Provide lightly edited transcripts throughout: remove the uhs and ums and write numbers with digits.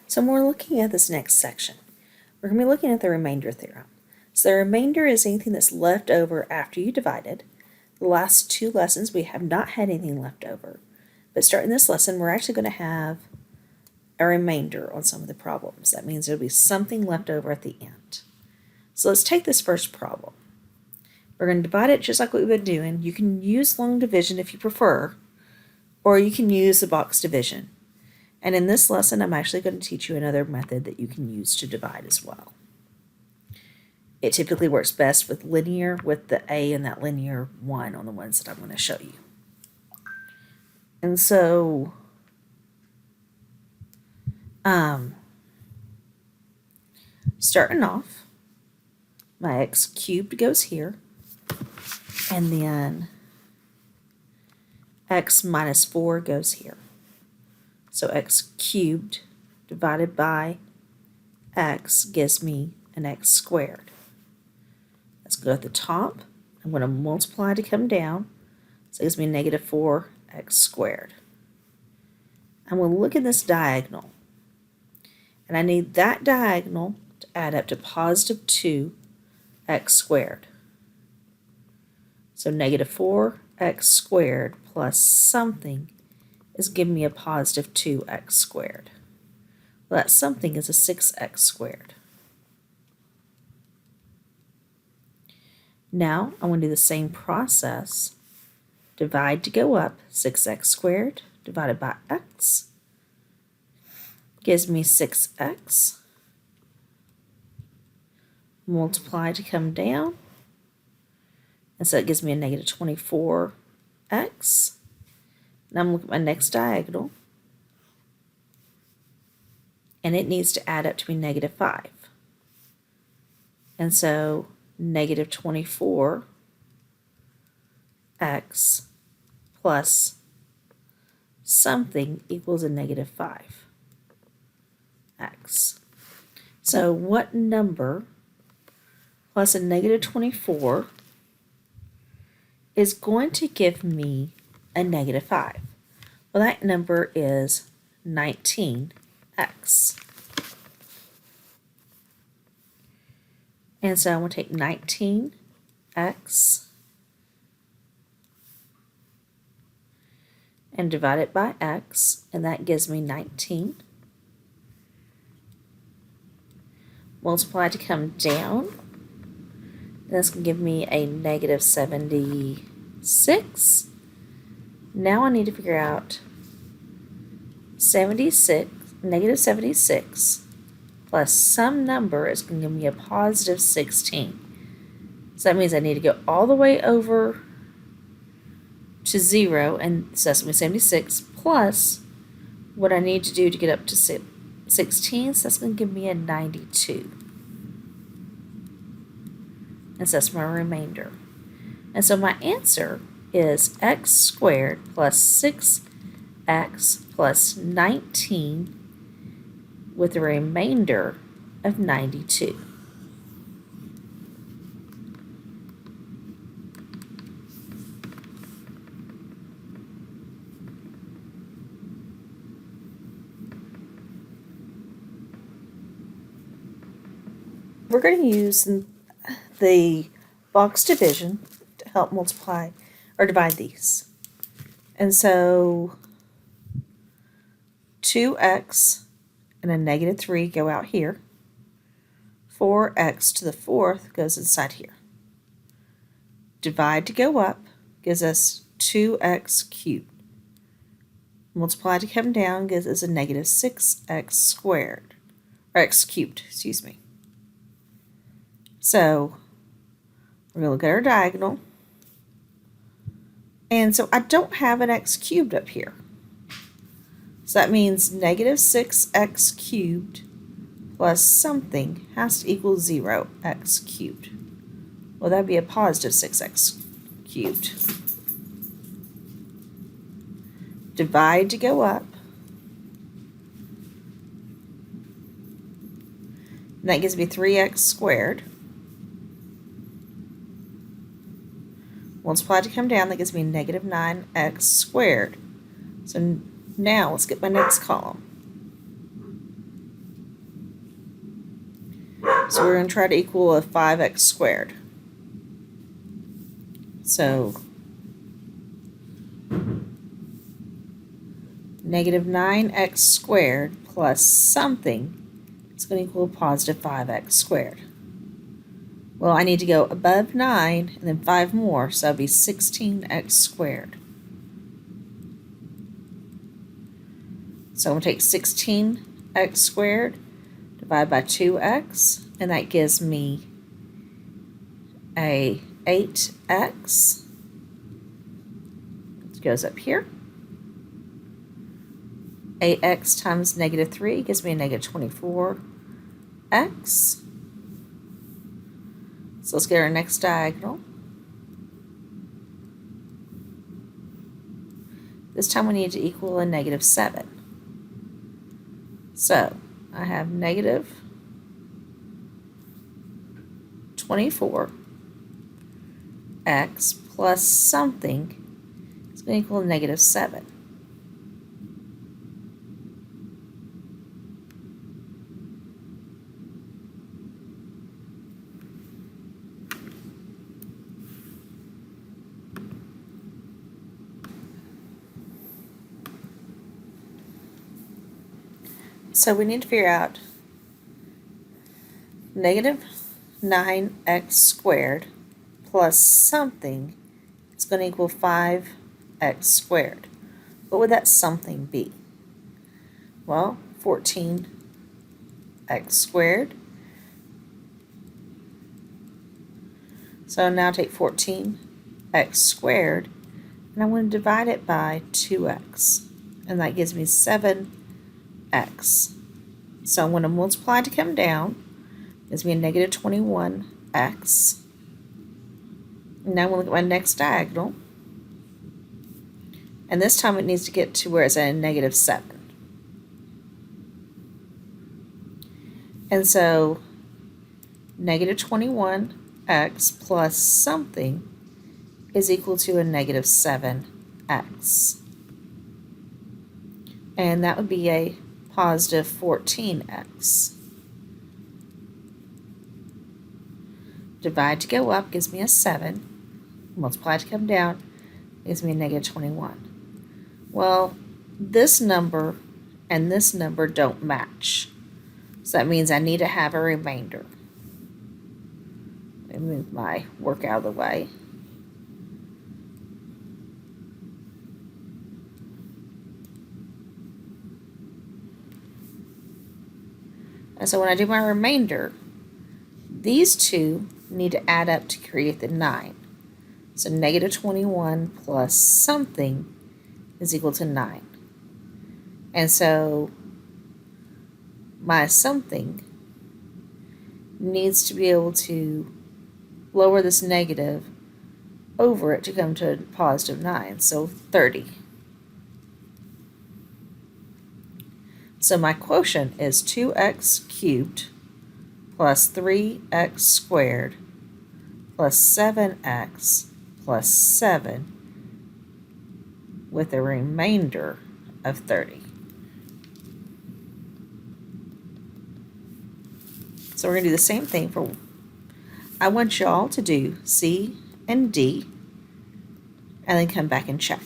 So when we're looking at this next section, we're going to be looking at the remainder theorem. So the remainder is anything that's left over after you divided. The last two lessons we have not had anything left over. But starting this lesson, we're actually going to have a remainder on some of the problems. That means there'll be something left over at the end. So let's take this first problem. We're going to divide it just like what we've been doing. You can use long division if you prefer, or you can use the box division. And in this lesson, I'm actually going to teach you another method that you can use to divide as well. It typically works best with linear, with the a and that linear 1 on the ones that I'm going to show you. And so, starting off, my x cubed goes here, and then x minus 4 goes here. So x cubed divided by x gives me an x squared. Let's go at the top. I'm going to multiply to come down. So it gives me negative 4x squared. I'm going to look at this diagonal. And I need that diagonal to add up to positive 2x squared. So negative 4x squared plus something is giving me a positive 2x squared. Well, that something is a 6x squared. Now I'm going to do the same process. Divide to go up, 6x squared divided by x gives me 6x. Multiply to come down, and so it gives me a negative 24x. Now I'm looking at my next diagonal, and it needs to add up to be negative 5. And so negative 24x plus something equals a negative 5x. So what number plus a negative 24 is going to give me a negative 5? Well, that number is 19x. And so I'm going to take 19x and divide it by x, and that gives me 19. Multiply to come down. That's going to give me a negative 76. Now I need to figure out negative 76 plus some number is going to give me a positive 16. So that means I need to go all the way over to 0, and so that's going to be 76 plus what I need to do to get up to 16, so that's going to give me a 92. And so that's my remainder. And so my answer is x squared plus 6x plus 19 with a remainder of 92. We're going to use the box division to help multiply or divide these. And so 2x and a negative 3 go out here. 4x to the 4th goes inside here. Divide to go up gives us 2x cubed. Multiply to come down gives us a negative 6x squared, or x cubed, excuse me. So we're going to look at our diagonal. And so I don't have an x cubed up here. So that means negative 6x cubed plus something has to equal 0x cubed. Well, that would be a positive 6x cubed. Divide to go up. And that gives me 3x squared. Multiply to come down, that gives me negative 9x squared. So now let's get my next column. So we're going to try to equal a 5x squared. So negative 9x squared plus something is going to equal a positive 5x squared. Well, I need to go above 9 and then 5 more, so that would be 16x squared. So I'm going to take 16x squared, divide by 2x, and that gives me a 8x. It goes up here. 8x times negative 3 gives me a negative 24x. So let's get our next diagonal. This time we need to equal a negative 7. So I have negative 24x plus something is going to equal negative 7. So we need to figure out negative 9x squared plus something is going to equal 5x squared. What would that something be? Well, 14x squared. So now take 14x squared, and I'm going to divide it by 2x, and that gives me 7x. So I'm going to multiply to come down. It gives me a negative 21x. Now I'm going to look at my next diagonal. And this time it needs to get to where it's at a negative 7. And so negative 21x plus something is equal to a negative 7x. And that would be a positive 14x. Divide to go up gives me a 7. Multiply to come down gives me a negative 21. Well, this number and this number don't match. So that means I need to have a remainder. Let me move my work out of the way. And so when I do my remainder, these two need to add up to create the 9. So negative 21 plus something is equal to 9. And so my something needs to be able to lower this negative over it to come to a positive 9, so 30. So my quotient is 2x cubed plus 3x squared plus 7x plus 7 with a remainder of 30. So we're going to do the same thing for, I want y'all to do C and D and then come back and check.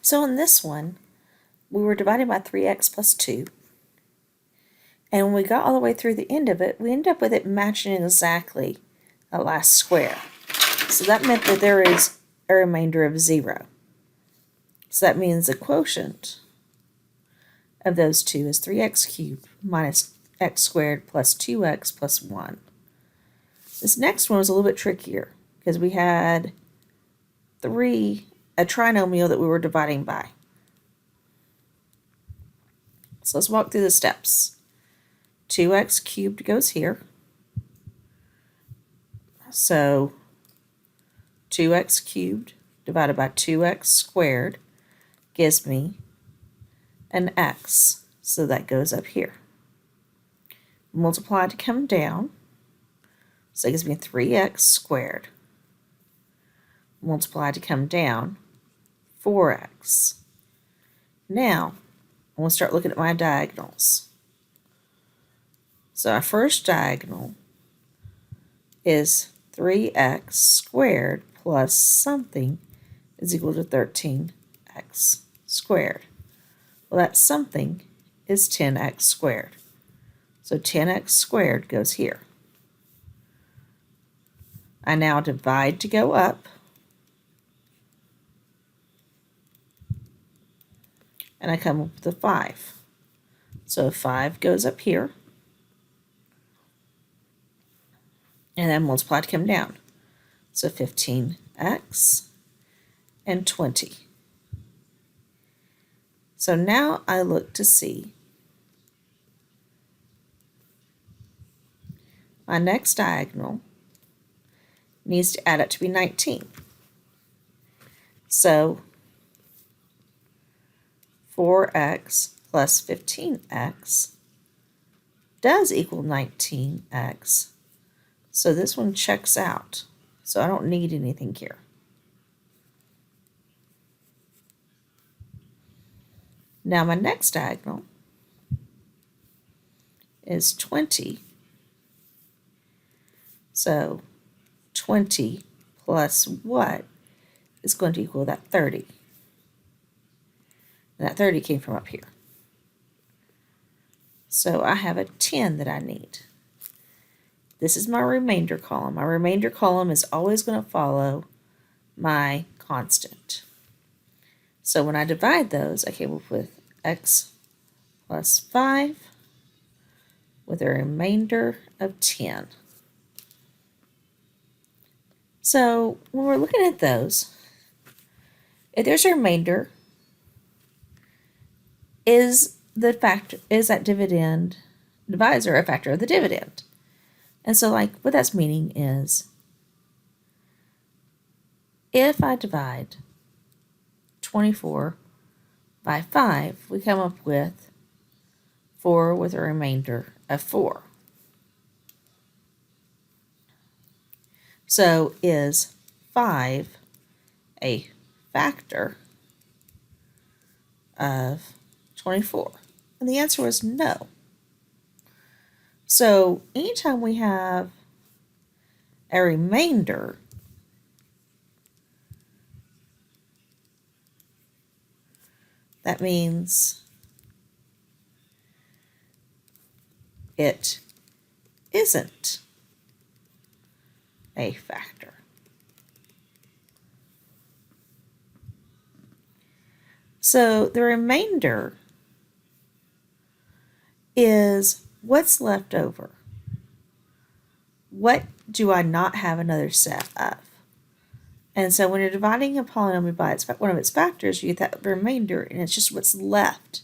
So in this one, we were dividing by 3x plus 2. And when we got all the way through the end of it, we ended up with it matching exactly the last square. So that meant that there is a remainder of 0. So that means the quotient of those two is 3x cubed minus x squared plus 2x plus 1. This next one was a little bit trickier because we had a trinomial that we were dividing by. So let's walk through the steps. 2x cubed goes here. So 2x cubed divided by 2x squared gives me an x. So that goes up here. Multiply to come down. So it gives me 3x squared. Multiply to come down, 4x Now, I'm going to start looking at my diagonals. So our first diagonal is 3x squared plus something is equal to 13x squared. Well, that something is 10x squared. So 10x squared goes here. I now divide to go up. And I come up with a 5. So 5 goes up here. And then multiply to come down. So 15x and 20. So now I look to see my next diagonal needs to add up to be 19. So 4x plus 15x does equal 19x. So this one checks out. So I don't need anything here. Now my next diagonal is 20. So 20 plus what is going to equal that 30? And that 30 came from up here. So I have a 10 that I need. This is my remainder column. My remainder column is always going to follow my constant. So when I divide those, I came up with x plus 5 with a remainder of 10. So when we're looking at those, if there's a remainder, is that dividend divisor a factor of the dividend? And so like what that's meaning is if I divide 24 by 5, we come up with 4 with a remainder of 4. So is 5 a factor of 24? And the answer was no. So anytime we have a remainder, that means it isn't a factor. So the remainder is what's left over. What do I not have another set of? And so when you're dividing a polynomial by one of its factors, you get that remainder, and it's just what's left.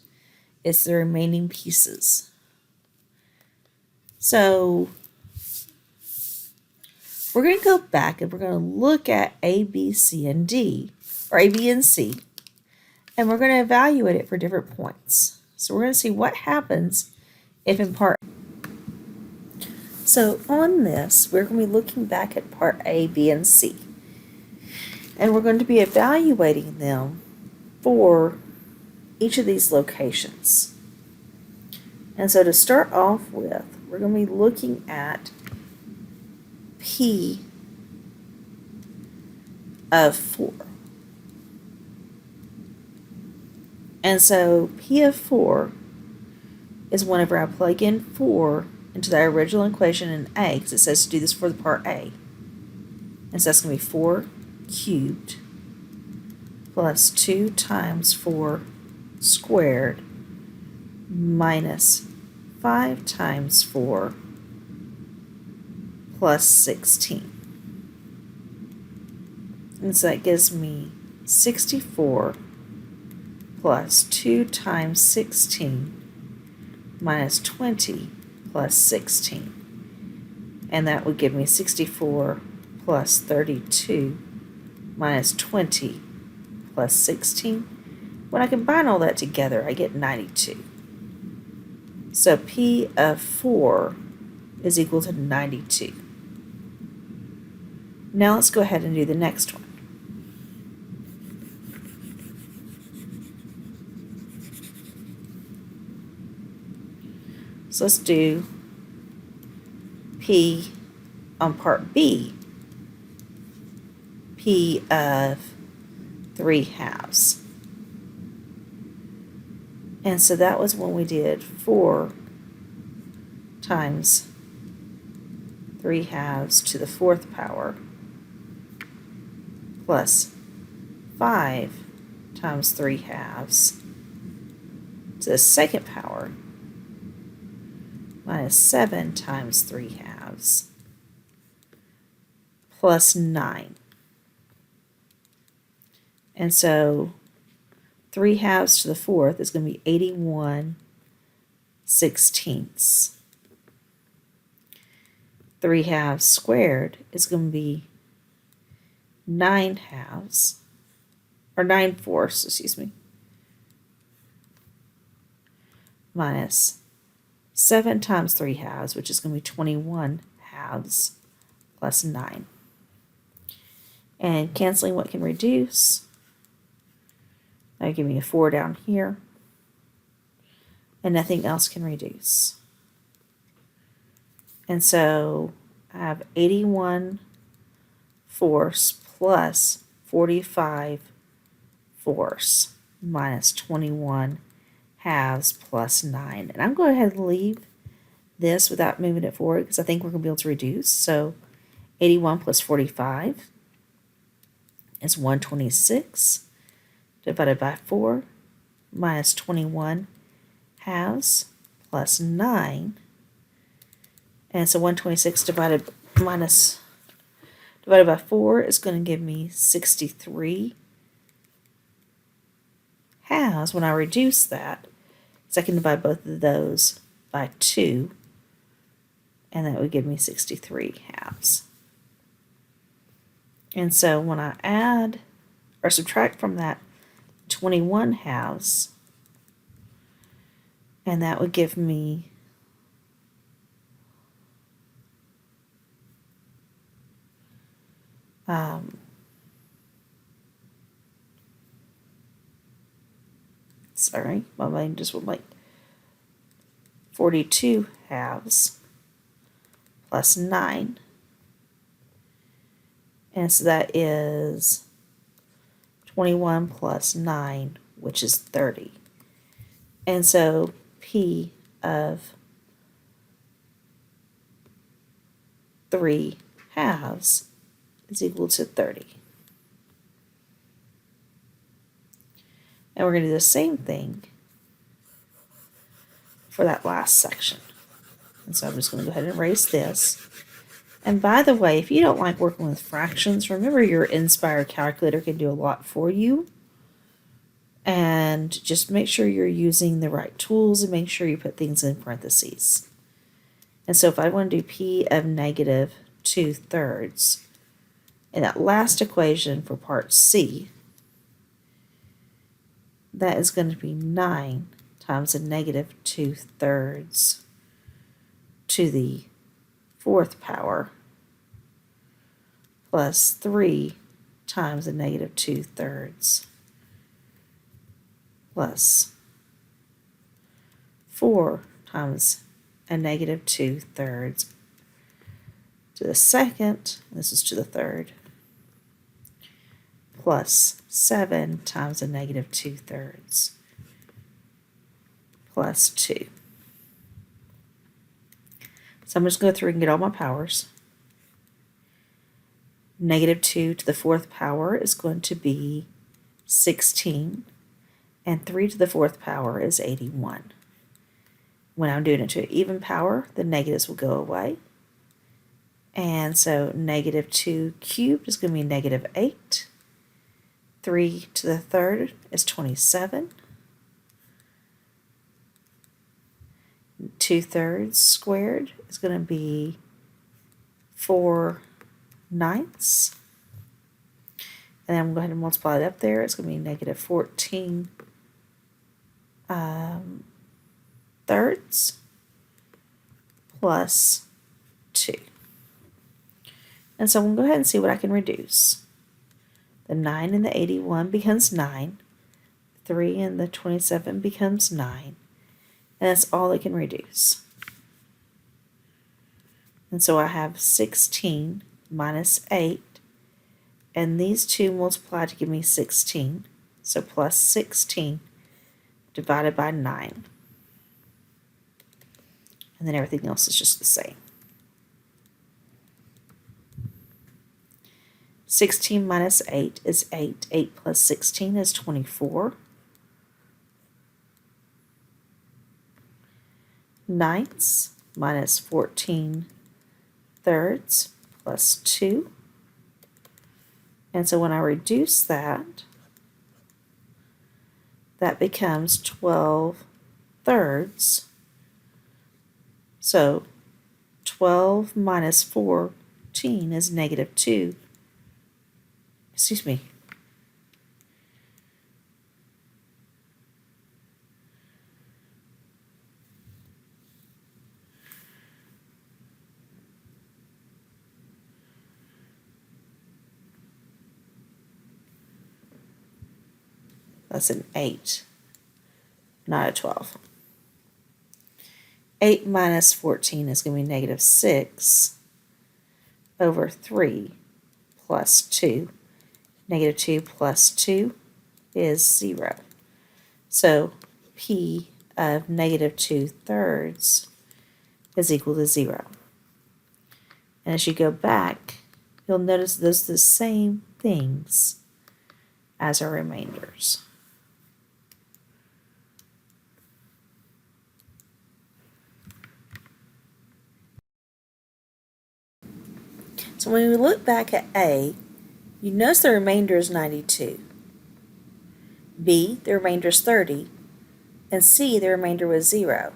It's the remaining pieces. So we're going to go back and we're going to look at A, B, C, and D, or A, B, and C, and we're going to evaluate it for different points. So we're going to see what happens if in part. So on this, we're going to be looking back at part A, B, and C. And we're going to be evaluating them for each of these locations. And so to start off with, we're going to be looking at P of 4. And so P of 4 is whenever I plug in 4 into the original equation in A, because it says to do this for the part A. And so that's going to be 4 cubed plus 2 times 4 squared minus 5 times 4 plus 16. And so that gives me 64 plus 2 times 16 minus 20 plus 16. And that would give me 64 plus 32 minus 20 plus 16. When I combine all that together, I get 92. So P of 4 is equal to 92. Now let's go ahead and do the next one. So let's do P on part B, P of 3/2. And so that was when we did 4 times 3/2 to the 4th power plus 5 times 3/2 to the 2nd power minus 7 times 3/2 plus 9. And so 3/2 to the 4th is going to be 81/16. 3/2 squared is going to be 9/2, or 9/4, excuse me, minus 7 times 3/2, which is going to be 21/2 plus 9. And canceling what can reduce, that'll give me a 4 down here, and nothing else can reduce. And so I have 81/4 plus 45/4 minus 21/2 plus 9. And I'm going to go ahead and leave this without moving it forward because I think we're going to be able to reduce. So 81 plus 45 is 126 divided by 4 minus 21/2 plus 9. And so 126 divided by 4 is going to give me 63/2. When I reduce that, so I can divide both of those by 2, and that would give me 63/2. And so when I add or subtract from that 21/2, and that would give me sorry, my mind just went like 42/2 plus 9. And so that is 21 plus 9, which is 30. And so P of 3/2 is equal to 30. And we're going to do the same thing for that last section. And so I'm just going to go ahead and erase this. And by the way, if you don't like working with fractions, remember your Inspire calculator can do a lot for you. And just make sure you're using the right tools and make sure you put things in parentheses. And so if I want to do P of negative 2/3, in that last equation for part C, that is going to be 9 times a negative 2/3 to the 4th power plus 3 times a negative 2/3 plus 4 times a negative 2/3 to the 2nd, this is to the 3rd, plus 7 times a negative 2/3 plus 2. So I'm just going to go through and get all my powers. Negative 2 to the 4th power is going to be 16, and 3 to the 4th power is 81. When I'm doing it to an even power, the negatives will go away. And so negative 2 cubed is going to be negative 8. 3 to the 3rd is 27. 2/3 squared is going to be 4/9. And then I'm going to go ahead and multiply it up there. It's going to be negative 14 thirds plus 2. And so I'm going to go ahead and see what I can reduce. The 9 and the 81 becomes 9. 3 and the 27 becomes 9. And that's all it can reduce. And so I have 16 minus 8, and these two multiply to give me 16. So plus 16 divided by 9. And then everything else is just the same. 16 minus 8 is 8. 8 plus 16 is 24. Ninths minus 14 thirds plus 2. And so when I reduce that, that becomes 12 thirds. So 12 minus 14 is negative 2. Excuse me. That's an 8, not a 12. 8 minus 14 is going to be negative 6 over 3 plus 2. Negative 2 plus 2 is 0. So P of negative 2 thirds is equal to 0. And as you go back, you'll notice those are the same things as our remainders. So when we look back at A, you notice the remainder is 92. B, the remainder is 30. And C, the remainder was 0.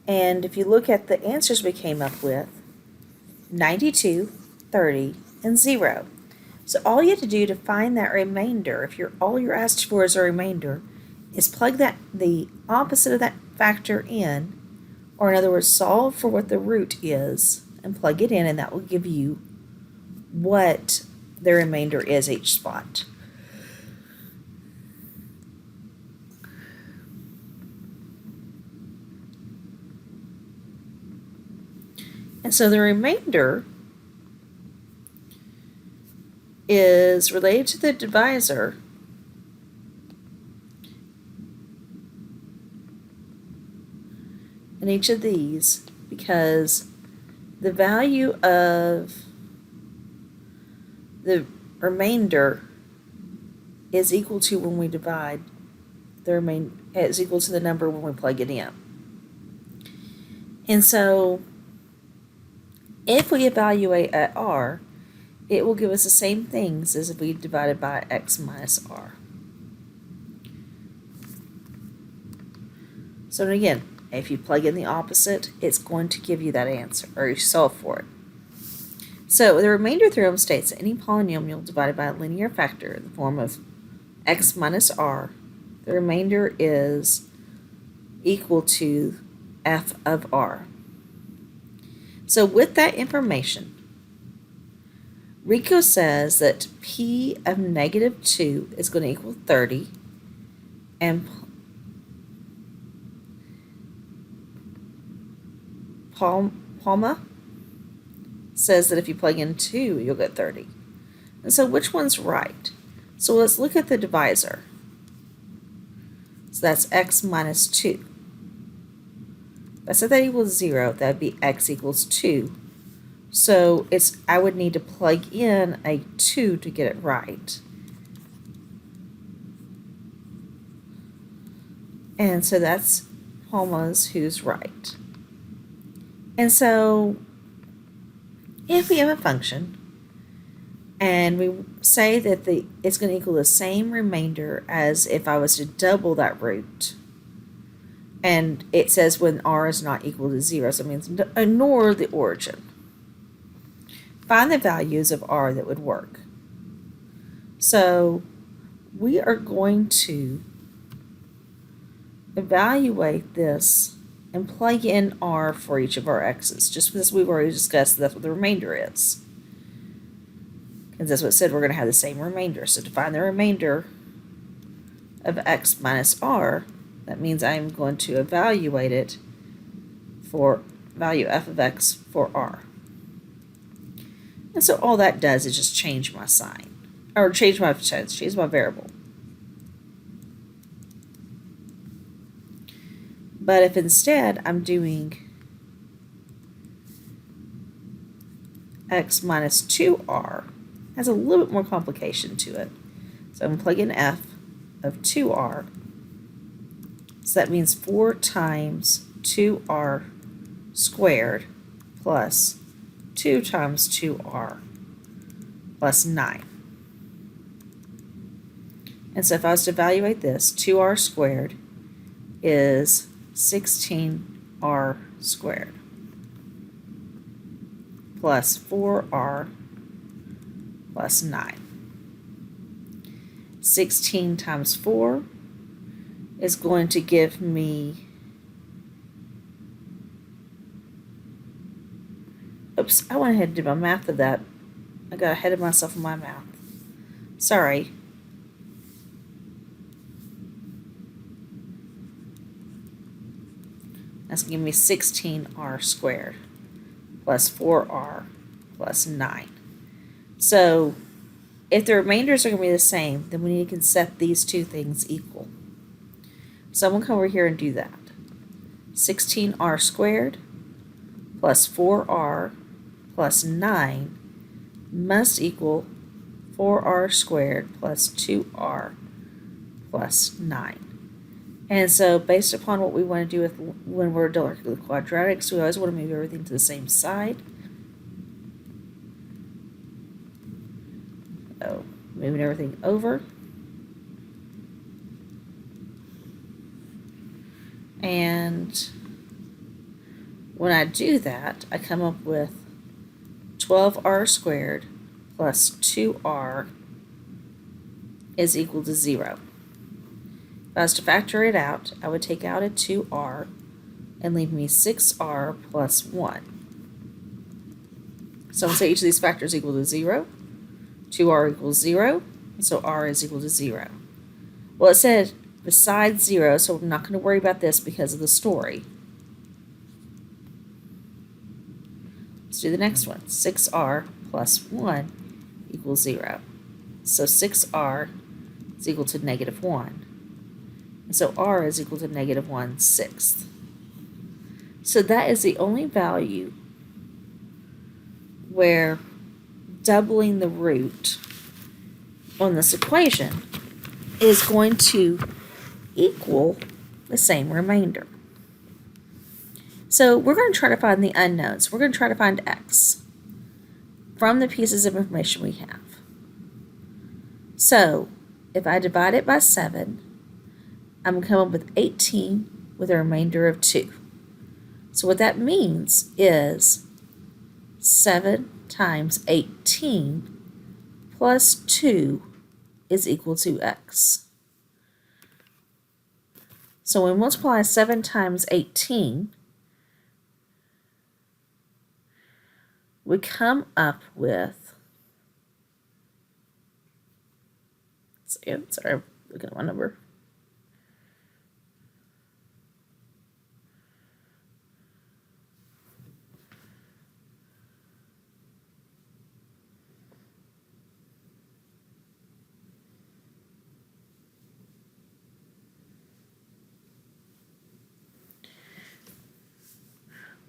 And if you look at the answers we came up with, 92, 30, and 0. So all you have to do to find that remainder, if all you're asked for is a remainder, is plug the opposite of that factor in, or in other words, solve for what the root is, and plug it in, and that will give you what the remainder is each spot. And so the remainder is related to the divisor in each of these because the value of the remainder is equal to when we divide is equal to the number when we plug it in. And so if we evaluate at R, it will give us the same things as if we divided by x minus r. So again, if you plug in the opposite, it's going to give you that answer, or you solve for it. So the remainder theorem states that any polynomial divided by a linear factor in the form of x minus r, the remainder is equal to f of r. So with that information, Rico says that p of negative 2 is going to equal 30, and Palma says that if you plug in 2, you'll get 30. And so which one's right? So let's look at the divisor. So that's x minus 2. If I said that equals 0, that would be x equals 2. So I would need to plug in a 2 to get it right. And so that's Palma's who's right. And so if we have a function and we say that it's going to equal the same remainder as if I was to double that root, and it says when r is not equal to 0, so it means ignore the origin. Find the values of r that would work. So we are going to evaluate this and plug in r for each of our x's, just because we've already discussed that's what the remainder is. Because that's what it said, we're going to have the same remainder. So to find the remainder of x minus r, that means I'm going to evaluate it for value f of x for r. And so all that does is just change my sign, or change my variable. But if instead I'm doing x minus 2r, has a little bit more complication to it. So I'm going to plug in f of 2r. So that means 4 times 2r squared plus 2 times 2r plus 9. And so if I was to evaluate this, 2r squared is 16r squared plus 4r plus 9. 16 times 4 is going to give me, oops, I went ahead and did my math of that. I got ahead of myself in my math. Sorry. That's going to give me 16r squared plus 4r plus 9. So if the remainders are going to be the same, then we need to set these two things equal. So I'm going to come over here and do that. 16r squared plus 4r plus 9 must equal 4r squared plus 2r plus 9. And so based upon what we want to do with when we're dealing with quadratics, we always want to move everything to the same side. So moving everything over. And when I do that, I come up with 12r squared plus 2r is equal to 0. If I was to factor it out, I would take out a 2r and leave me 6r plus 1. So I'm going to say each of these factors equal to 0. 2r equals 0, so r is equal to 0. Well, it said besides 0, so I'm not going to worry about this because of the story. Let's do the next one. 6r plus 1 equals 0. So 6r is equal to negative 1. And so r is equal to negative 1/6. So that is the only value where doubling the root on this equation is going to equal the same remainder. So we're going to try to find the unknowns. We're going to try to find x from the pieces of information we have. So if I divide it by 7, I'm going to come up with 18 with a remainder of 2. So what that means is 7 times 18 plus 2 is equal to x. So when we multiply 7 times 18, we come up with, sorry, I'm looking at my number.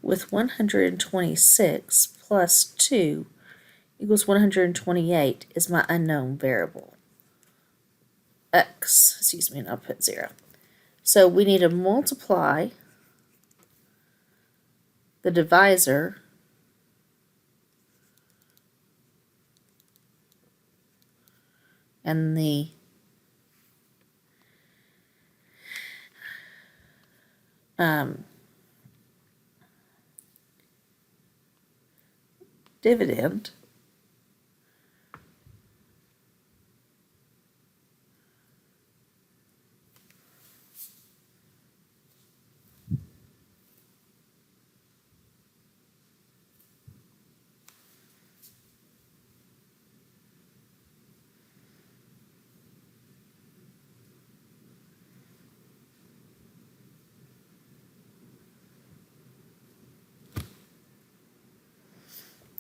With 126 plus 2 equals 128 is my unknown variable. X, excuse me, and I'll put 0. So we need to multiply the divisor and the dividend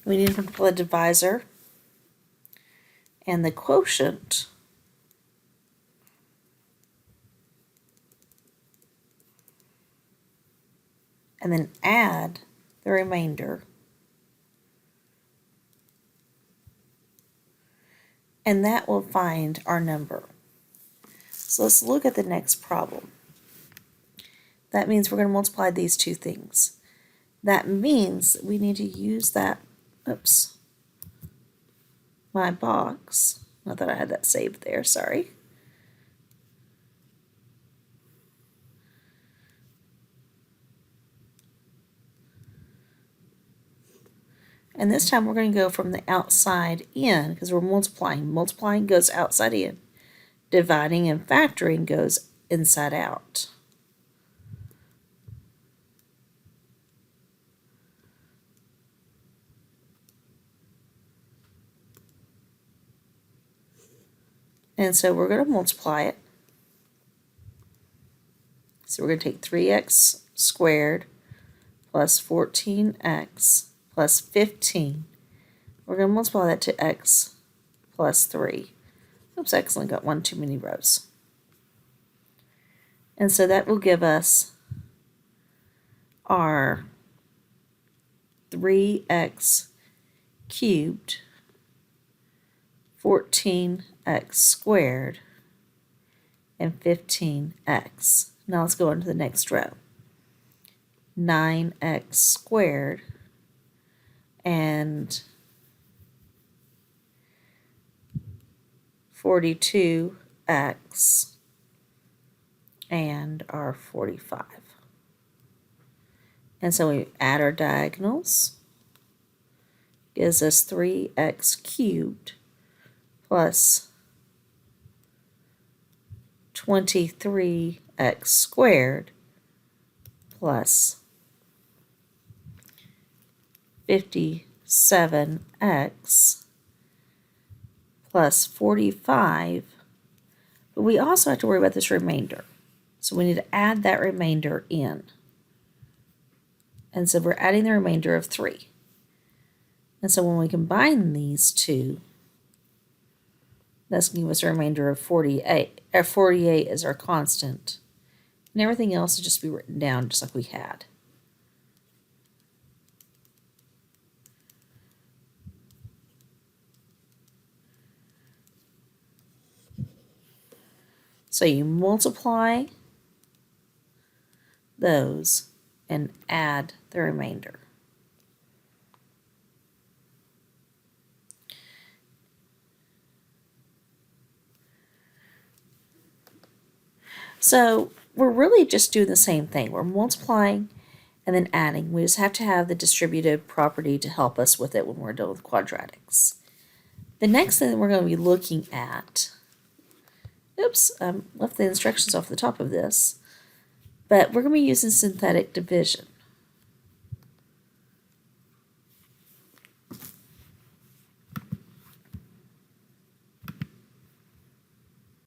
We need to multiply the divisor and the quotient and then add the remainder. And that will find our number. So let's look at the next problem. That means we're going to multiply these two things. That means we need to use that, my box. Not that I had that saved there, sorry. And this time we're going to go from the outside in because we're multiplying. Multiplying goes outside in. Dividing and factoring goes inside out. And so we're going to multiply it. So we're going to take 3x squared plus 14x plus 15. We're going to multiply that to x plus 3. Oops, I accidentally got one too many rows. And so that will give us our 3x cubed, 14x squared, and 15x. Now let's go on to the next row. 9x squared and 42x and our 45. And so we add our diagonals. Gives us 3x cubed plus 23x squared plus 57x plus 45. But we also have to worry about this remainder. So we need to add that remainder in. And so we're adding the remainder of 3. And so when we combine these two, that's going to give us a remainder of 48. 48 is our constant. And everything else will just be written down just like we had. So you multiply those and add the remainder. So we're really just doing the same thing. We're multiplying and then adding. We just have to have the distributive property to help us with it when we're dealing with quadratics. The next thing that we're going to be looking at, oops, I left the instructions off the top of this, but we're going to be using synthetic division.